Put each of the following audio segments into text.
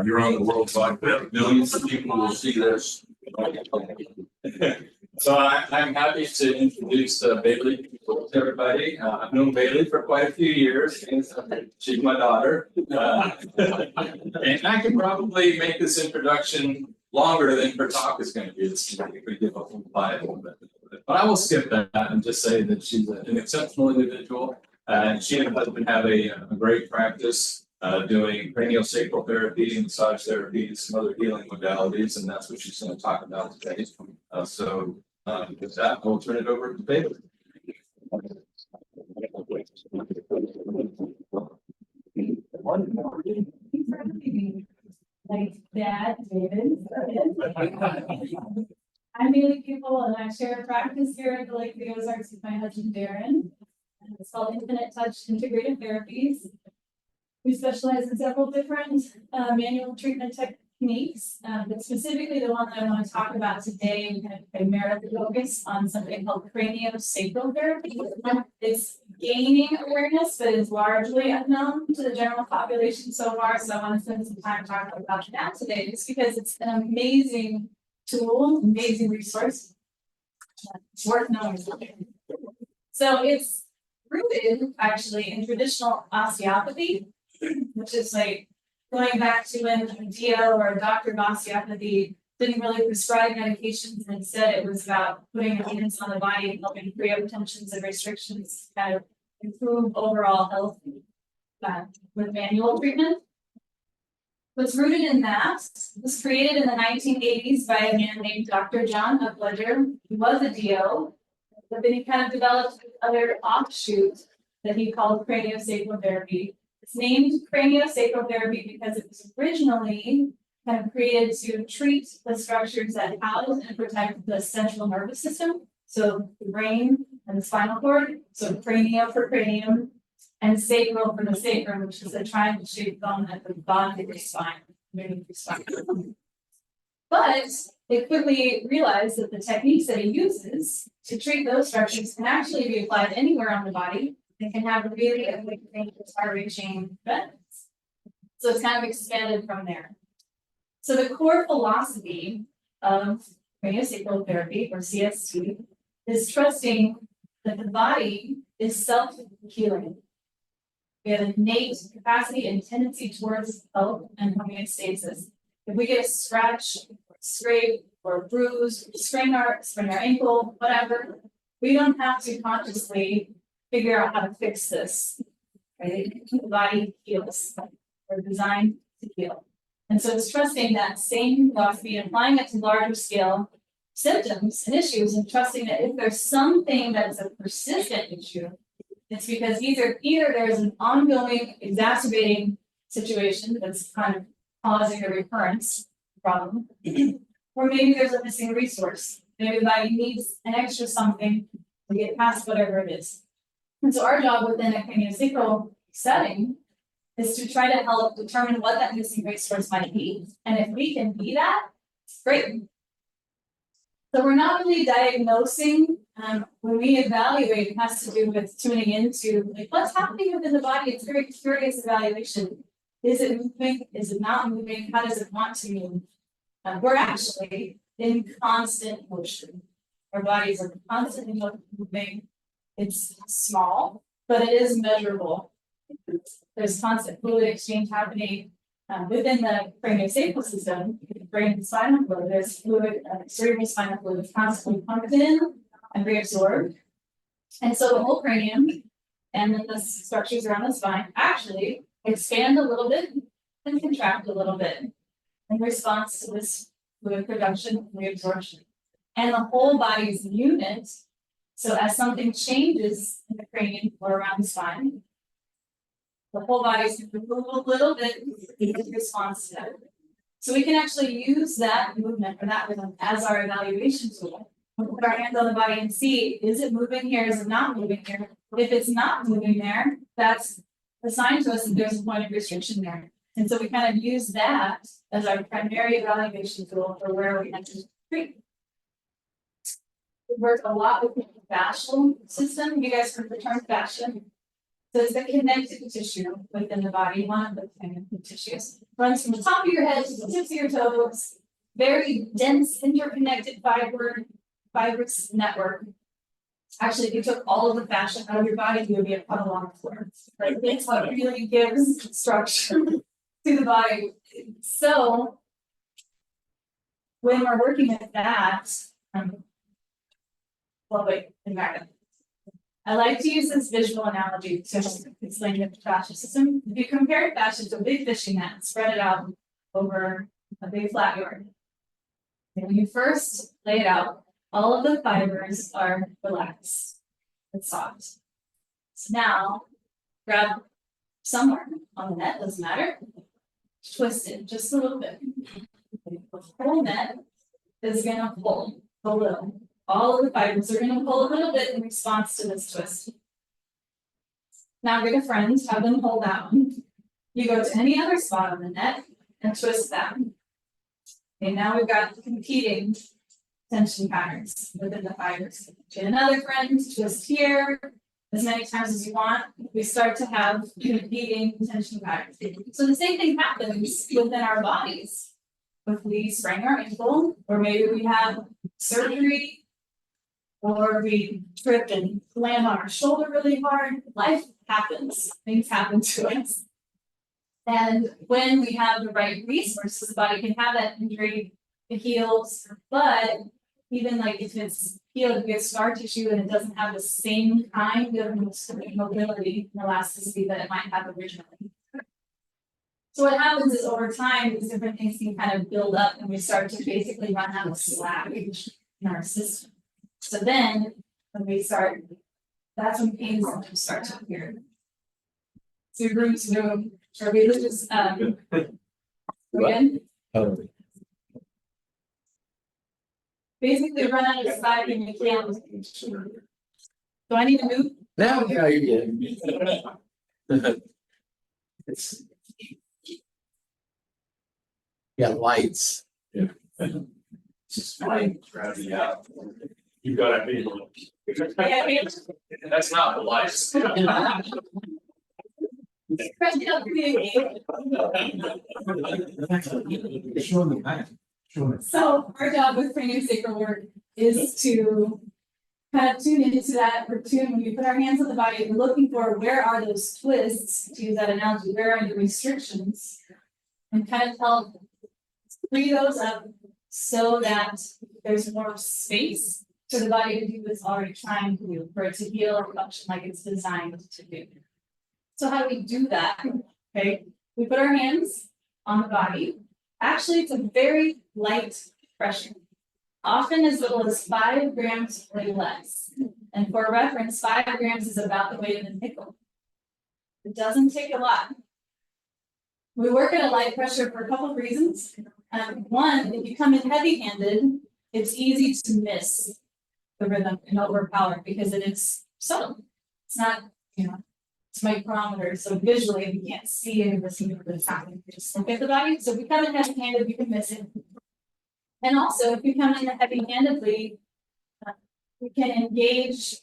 You're on the World Wide Web. Millions of people will see this. So I'm happy to introduce Bailey to everybody. I've known Bailey for quite a few years. She's my daughter. And I can probably make this introduction longer than her talk is going to be. It's going to be difficult by a little bit. But I will skip that and just say that she's an exceptional individual. And she and her husband have a great practice doing craniosacral therapy, massage therapy, and some other healing modalities. And that's what she's going to talk about today. With that, I will turn it over to David. Thanks, Dad, David. I'm Bailey Puppel, and I share a practice here at the Lake of the Ozarks with my husband Darren. It's called Infinite Touch Integrative Therapies. We specialize in several different manual treatment techniques, but specifically the one that I want to talk about today, we kind of primarily focus on something called craniosacral therapy. It's gaining awareness, but is largely unknown to the general population so far. So I want to spend some time talking about that today, just because it's an amazing tool, amazing resource. It's worth knowing. So it's rooted actually in traditional osteopathy, which is like going back to when a DO or a doctor of osteopathy didn't really prescribe medications, and instead it was about putting impediments on the body and helping free up tensions and restrictions, kind of improve overall health with manual treatment. What's rooted in that was created in the 1980s by a man named Dr. John Upledger. He was a DO, but then he kind of developed other offshoots that he called craniosacral therapy. It's named craniosacral therapy because it was originally kind of created to treat the structures that house and protect the central nervous system. So the brain and the spinal cord, so cranial for cranium, and sacral for the sacrum, which is a triangle-shaped bone at the bottom of your spine. But they quickly realized that the techniques that he uses to treat those structures can actually be applied anywhere on the body. They can have really far-reaching benefits. So it's kind of expanded from there. So the core philosophy of craniosacral therapy, or CST, is trusting that the body is self-healing. We have an innate capacity and tendency towards health and homeostasis. If we get a scratch, or scrape, or a bruise, sprain our ankle, whatever, we don't have to consciously figure out how to fix this. Right? The body heals. We're designed to heal. And so it's trusting that same philosophy and applying it to larger scale symptoms and issues, and trusting that if there's something that's a persistent issue, it's because either there's an ongoing exacerbating situation that's kind of causing a recurrence problem, or maybe there's a missing resource. Maybe the body needs an extra something to get past whatever it is. And so our job within a craniosacral setting is to try to help determine what that missing resource might be. And if we can be that, great. So we're not really diagnosing. When we evaluate, it has to do with tuning into like what's happening within the body. It's a very curious evaluation. Is it moving? Is it not moving? How does it want to move? We're actually in constant motion. Our bodies are constantly moving. It's small, but it is measurable. There's constant fluid exchange happening within the craniosacral system, the brain and spinal fluid. There's fluid, cerebral spinal fluid constantly pumped in and reabsorbed. And so the whole cranium and then the structures around the spine actually expand a little bit and contract a little bit in response to this fluid production and reabsorption. And the whole body's unit. So as something changes in the cranium or around the spine, the whole body's going to move a little bit in response to that. So we can actually use that movement or that rhythm as our evaluation tool. We'll put our hands on the body and see, is it moving here? Is it not moving here? If it's not moving there, that's a sign to us that there's a point of restriction there. And so we kind of use that as our primary evaluation tool for where we enter treatment. We work a lot with the fascial system. You guys heard the term fascia. So it's the connective tissue within the body, one of the connective tissues. Runs from the top of your head to the tips of your toes. Very dense, interconnected fibrous network. Actually, if you took all of the fascia out of your body, you would be a puddle on the floor. Like, it's what really gives structure to the body. So when we're working with that, well, wait, back up. I like to use this visual analogy to explain the fascia system. If you compare fascia to a big fishing net, spread it out over a big flat yard. And when you first lay it out, all of the fibers are relaxed. It's soft. So now, grab somewhere on the net, doesn't matter. Twist it just a little bit. The whole net is gonna pull a little. All of the fibers are gonna pull a little bit in response to this twist. Now get a friend, have them hold that one. You go to any other spot on the net and twist that. Okay, now we've got competing tension patterns within the fibers. Get another friend, twist here as many times as you want. We start to have competing tension patterns. So the same thing happens within our bodies. If we sprain our ankle, or maybe we have surgery, or we trip and land on our shoulder really hard, life happens, things happen to us. And when we have the right resources, the body can have that injury, it heals, but even like if it's healed, we have scar tissue and it doesn't have the same kind of mobility and elasticity that it might have originally. So what happens is over time, these different things can kind of build up and we start to basically run out of slack in our system. So then when we start, that's when pain symptoms start to appear. So room to room, or we lose again. Basically run out of slack and you can't. Do I need to move? Now, yeah, you did. It's. Yeah, lights. Yeah. Just fine, gravity out. You got it. Yeah, That's not the life. Showing the back. So our job with craniosacral work is to kind of tune into that, or tune when we put our hands on the body, we're looking for where are those twists, to use that analogy, where are the restrictions, and kind of help free those up so that there's more space for the body to do what's already trying to do, for it to heal or function like it's designed to do. So how do we do that? Okay, we put our hands on the body. Actually, it's a very light pressure, often as little as 5 grams or less. And for reference, 5 grams is about the weight of a nickel. It doesn't take a lot. We work at a light pressure for a couple of reasons. One, if you come in heavy-handed, it's easy to miss the rhythm and overpower because it is subtle. It's not, it's micrometers, so visually we can't see any of this that's happening. We just look at the body. So if you come in heavy-handed, you can miss it. And also, if you come in heavy-handedly, we can engage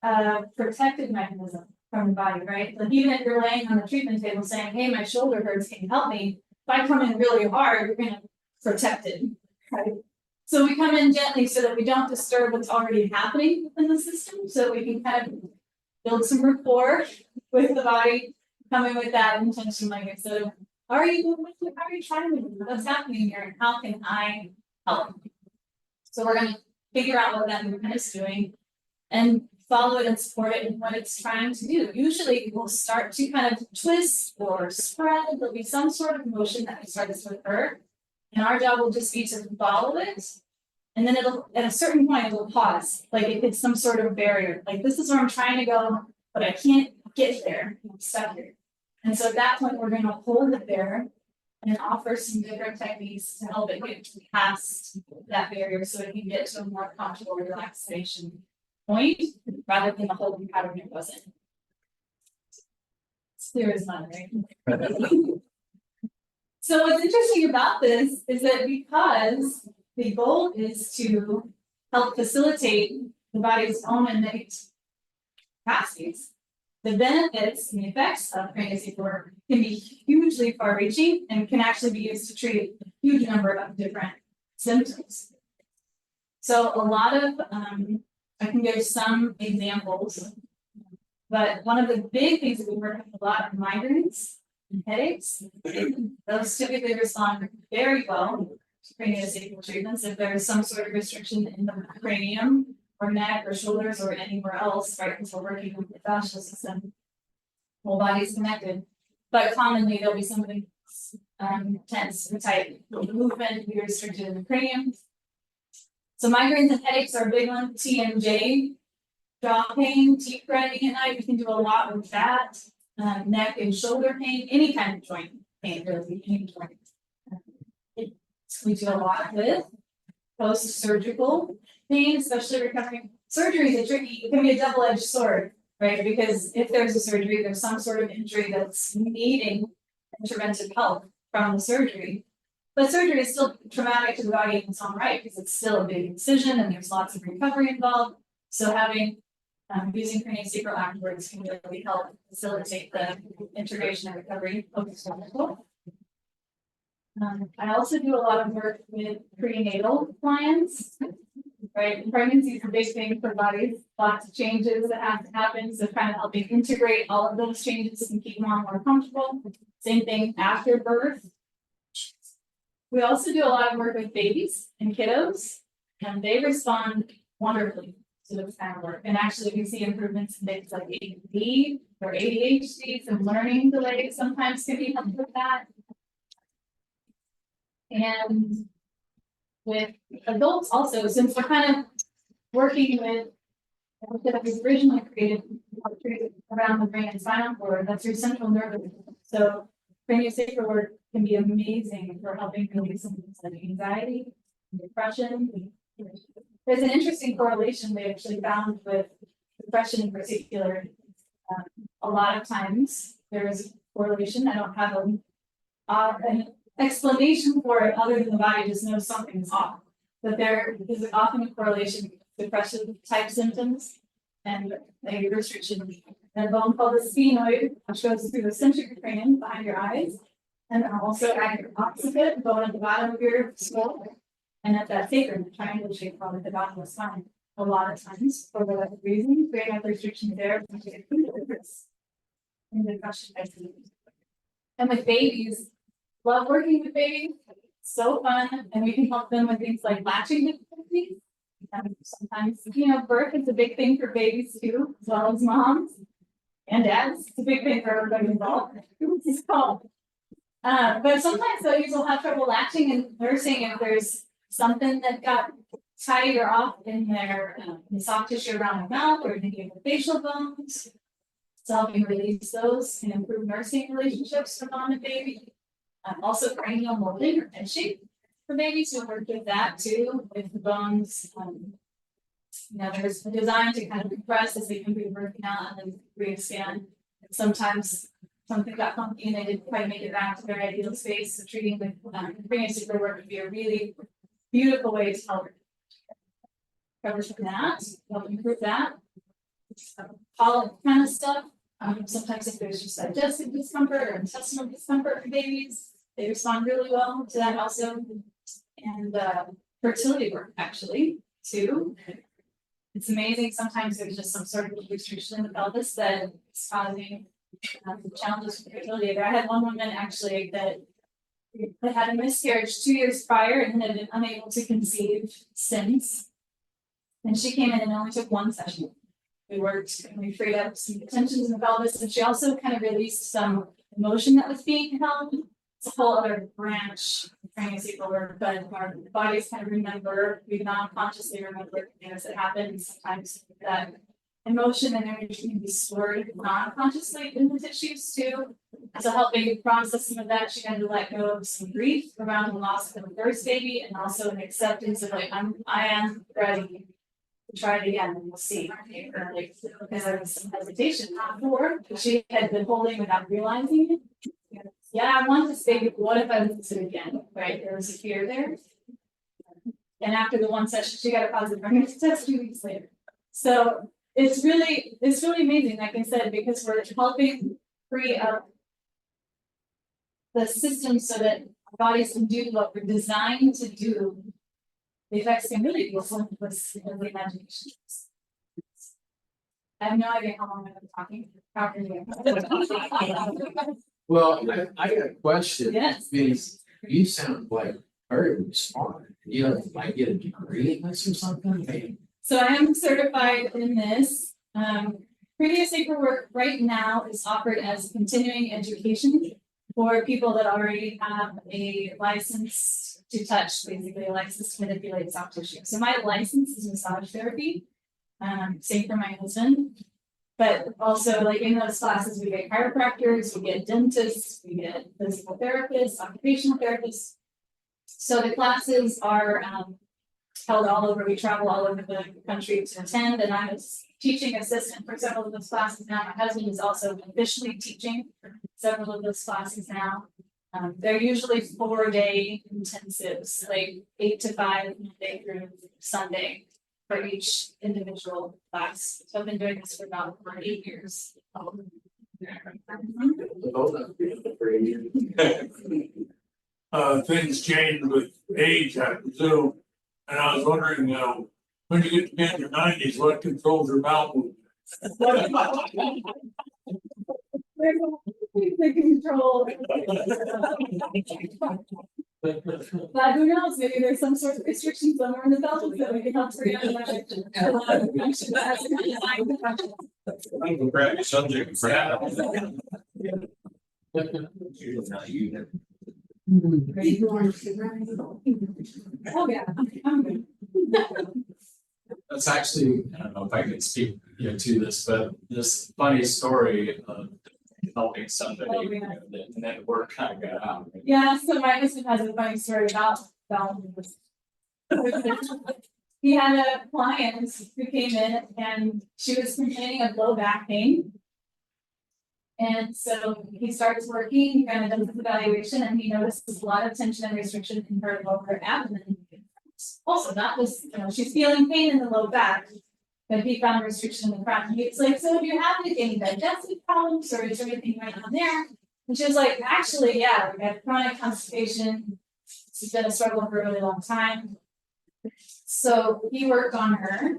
a protective mechanism from the body, right? Like even if you're laying on the treatment table saying, hey, my shoulder hurts, can you help me? If I come in really hard, you're gonna protect it, right? So we come in gently so that we don't disturb what's already happening within the system, so we can kind of build some rapport with the body, come in with that intention, like I said, how are you trying to do? What's happening here? And how can I help? So we're gonna figure out what that movement is doing and follow it and support it in what it's trying to do. Usually we'll start to kind of twist or spread. There'll be some sort of motion that we start to occur. And our job will just be to follow it. And then it'll, at a certain point, it'll pause. Like if it's some sort of barrier. Like this is where I'm trying to go, but I can't get there. I'm stuck here. And so at that point, we're going to hold it there and offer some different techniques to help it get past that barrier so it can get to a more comfortable relaxation point rather than the holding pattern it wasn't. It's clear as mud, right? So what's interesting about this is that because the goal is to help facilitate the body's own innate capacities, The benefits and the effects of craniosacral work can be hugely far-reaching and can actually be used to treat a huge number of different symptoms. So a lot of, I can give some examples, but one of the big things that we work with a lot are migraines and headaches. Those typically respond very well to craniosacral treatments if there is some sort of restriction in the cranium or neck or shoulders or anywhere else, right? Because we're working with the fascial system, whole body's connected. But commonly there'll be something tense or tight. Movement be restricted in the cranium. So migraines and headaches are a big one. TMJ, jaw pain, teeth grinding at night. We can do a lot with that. Neck and shoulder pain, any kind of joint pain, really, any joint. We do a lot with post-surgical pain, especially recovering. Surgery is it can be a double-edged sword, right? Because if there's a surgery, there's some sort of injury that's needing interventive help from the surgery. But surgery is still traumatic to the body in its own right, because it's still a big incision and there's lots of recovery involved. So having using craniosacral afterwards can really help facilitate the integration and recovery of the surgical. I also do a lot of work with prenatal clients, right? Pregnancy is a big thing for bodies, lots of changes that have to happen. So kind of helping integrate all of those changes and keep mom more comfortable. Same thing after birth. We also do a lot of work with babies and kiddos, and they respond wonderfully to this kind of work. And actually we see improvements in things like ADD or ADHD, some learning delays sometimes can be helped with that. And with adults also, since we're kind of working with that was originally created around the brain and spinal cord, that's your central nervous system. So craniosacral work can be amazing for helping release symptoms like anxiety, depression. There's an interesting correlation they actually found with depression in particular. A lot of times there is a correlation. I don't have an explanation for it other than the body just knows something's off. But there is often a correlation with depression type symptoms and a restriction. And a bone called the sphenoid, which goes through the center of your cranium behind your eyes, and also at your occiput, bone at the bottom of your skull, and at that sacrum, the triangle shaped bone at the bottom of the spine. A lot of times, for whatever reason, we have restrictions there. And depression. And with babies, love working with babies. So fun, and we can help them with things like latching difficulties. And sometimes, birth is a big thing for babies too, as well as moms and dads. It's a big thing for everybody involved. It's called. But sometimes babies will have trouble latching and nursing if there's something that got tight or off in their soft tissue around the mouth or maybe the facial bones. So helping release those and improve nursing relationships for mom and baby. Also cranial molding or head shape for babies, who work with that too, with the bones. There's a design to kind of compress as they can be working out and then re-expand. Sometimes something got funky and they didn't quite make it back to their ideal space. So treating with craniosacral work would be a really beautiful way to help recover from that, help improve that. Pollen kind of stuff. Sometimes if there's just digestive discomfort or intestinal discomfort for babies, they respond really well to that also. And fertility work actually too. It's amazing. Sometimes there's just some sort of restriction in the pelvis that is causing challenges with fertility. I had one woman actually that had a miscarriage 2 years prior and had been unable to conceive since. And she came in and it only took one session. We worked and we freed up some tensions in the pelvis, and she also kind of released some emotion that was being held. It's a whole other branch of craniosacral work, but our bodies kind of remember, we non-consciously remember things that happen. Sometimes that emotion and energy can be stored non-consciously in the tissues too. So helping process some of that, she had to let go of some grief around the loss of the first baby, and also an acceptance of I am ready. Try it again and we'll see. Because there was some hesitation before, she had been holding without realizing it. Yeah, I want this baby, but what if I lose it again? Right? There was a fear there. And after the one session, she got a positive pregnancy test 2 weeks later. So it's really amazing, like I said, because we're helping free up the system so that our bodies can do what we're designed to do. The effects can really be something with the imagination. I have no idea how long I've been talking. Well, I got a question. Yes. Because you sound like very smart. You know, like get a degree in this or something, maybe? So I am certified in this. Craniosacral work right now is offered as continuing education for people that already have a license to touch, basically a license to manipulate soft tissue. So my license is massage therapy, same for my husband. But also like in those classes, we get chiropractors, we get dentists, we get physical therapists, occupational therapists. So the classes are held all over, we travel all over the country to attend, and I'm a teaching assistant for several of those classes now. My husband is also officially teaching several of those classes now. They're usually 4-day intensives, like 8 to 5, Monday through Sunday for each individual class. So I've been doing this for about 8 years. Things change with age, I presume. And I was wondering, when you get to be in your 90s, what controls your bowel movement? The control. But who knows, maybe there's some sort of restriction somewhere in the belt that we can help create. I'm gonna grab your subject for that. Oh, yeah. I'm good. That's actually, I don't know if I can speak, to this, but this funny story of helping somebody, Oh, yeah. and then word kind of got out. Yeah, so my husband has a funny story about bowel movements. He had a client who came in and she was complaining of low back pain. And so he starts working, he kind of does his evaluation, and he notices a lot of tension and restriction in her lower abdomen. Also, not just, she's feeling pain in the low back, but he found restriction in the front. And he's like, so do you have any digestive problems or is there anything right on there? And she was like, actually, yeah, we have chronic constipation. It's been a struggle for a really long time. So he worked on her.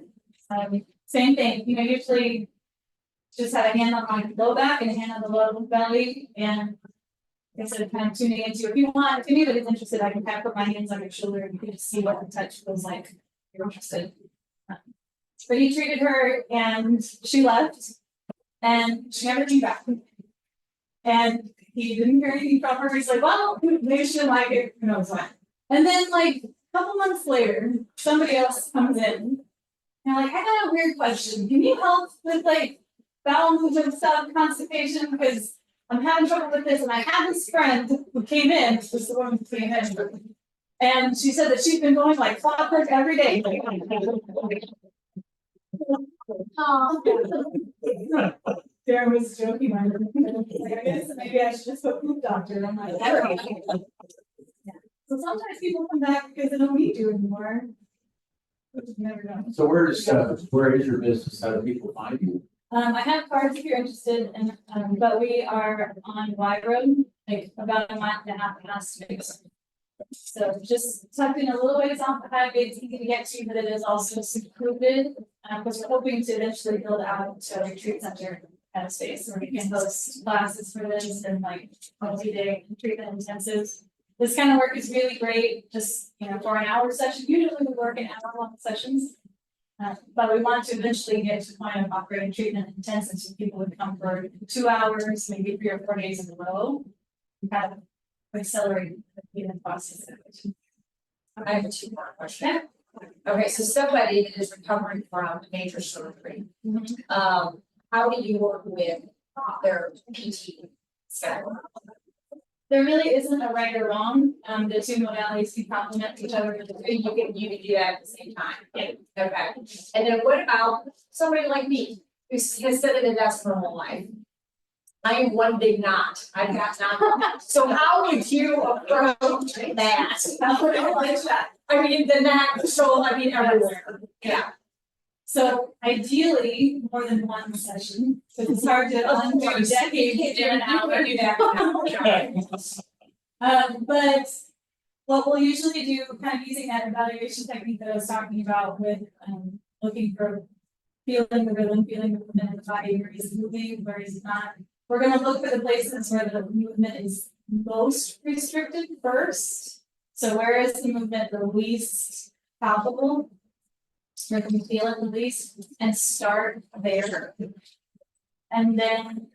Same thing, usually just had a hand on my low back and a hand on the low belly. And instead of kind of tuning into, if you want, if anybody's interested, I can kind of put my hands on your shoulder and you can just see what the touch feels like if you're interested. But he treated her and she left and she never came back. And he didn't hear anything from her. He's like, well, maybe she didn't like it, who knows what. And then like a couple months later, somebody else comes in. And they're like, I got a weird question. Can you help with like bowel movement stuff, constipation? Because I'm having trouble with this. And I had this friend who came in, this is the woman who came in. And she said that she's been going like clockwork every day. Darren was joking. I guess maybe I should just put poop doctor. I'm like, yeah. So sometimes people come back because they don't need you anymore. But you never know. So where is your business? How do people find you? I have cards if you're interested, and but we are on Y Road, like about a mile and a half past Vegas. So just tucked in a little ways off the highway, it's easy to get to, but it is also secluded. Because we're hoping to eventually build out to a retreat center kind of space where we can host classes for this and like multi-day treatment intensives. This kind of work is really great, just for an hour session. Usually we work in hour-long sessions, but we want to eventually get to kind of operating treatment intensives so people would come for 2 hours, maybe 3 or 4 days in a row. We kind of accelerate the treatment process. I have 2 more questions. Okay, so somebody that is recovering from major surgery, how do you work with their PT schedule? There really isn't a right or wrong. The 2 modalities can complement each other. You can do that at the same time. Yeah. Okay. And then what about somebody like me who's has sat at a desk for her whole life? I am one big knot. I've got knot. So how would you approach that? I mean, the knot, so I mean everywhere. Yeah. So ideally, more than one session, so it's hard to undo decades in an hour. But what we'll usually do, kind of using that evaluation technique that I was talking about with, looking for feeling the rhythm, feeling the movement of the body, where he's moving, where he's not. We're gonna look for the places where the movement is most restricted first. So where is the movement the least palpable? Where can you feel it the least? And start there. And then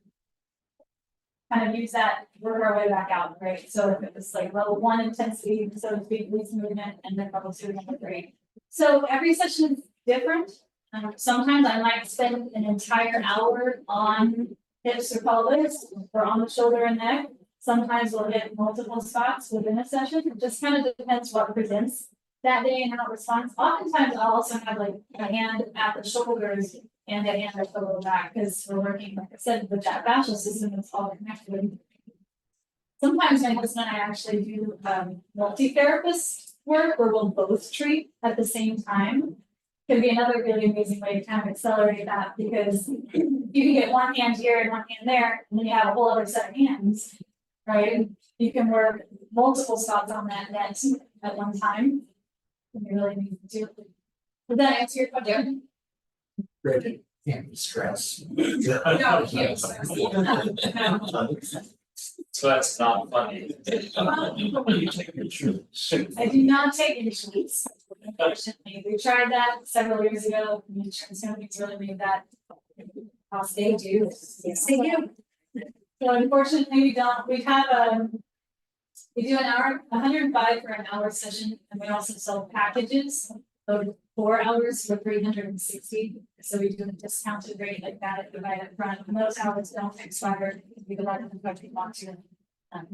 kind of use that, work our way back out, right? So if it was like level 1 intensity, so to speak, least movement, and then level 2, level 3. So every session is different. Sometimes I might spend an entire hour on hips or pelvis or on the shoulder and neck. Sometimes we'll hit multiple spots within a session. It just kind of depends what presents that day and how it responds. Oftentimes I'll also have like a hand at the shoulders and a hand at the lower back because we're working, like I said, with that fascial system that's all connected. Sometimes my husband and I actually do multi-therapist work where we'll both treat at the same time. Could be another really amazing way to kind of accelerate that because you can get one hand here and one hand there, and then you have a whole other set of hands, right? You can work multiple spots on that net at one time. And you really need to do it. Does that answer your question? Ready, can't be stressed. No, yes. So that's not funny. I do not take insurance. Unfortunately, we tried that several years ago. The insurance companies really made that. Cost they do. Yes, they do. So unfortunately, we don't. We have we do an hour, 105 for an hour session, and we also sell packages of 4 hours for 360. So we do a discounted rate like that at the right up front. And those hours don't expire. We can let them if we want to.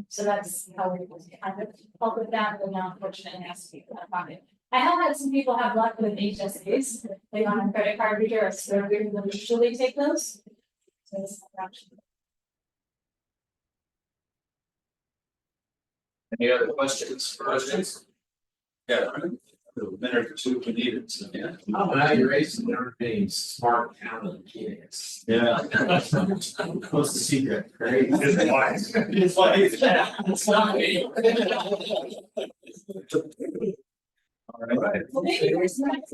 So that's how we kind of help with that, but not unfortunately it has to be out of pocket. I have had some people have luck with HSAs. They want a credit card reader, so we will usually take those. So it's an option. Any other questions? Yeah, a minute or two if we need it. So, yeah. Oh, now you're raising everybody's smart, talented kids. Yeah. What's the secret, right? It's wise. It's like, yeah, it's not me. All right. Well, thank you very much.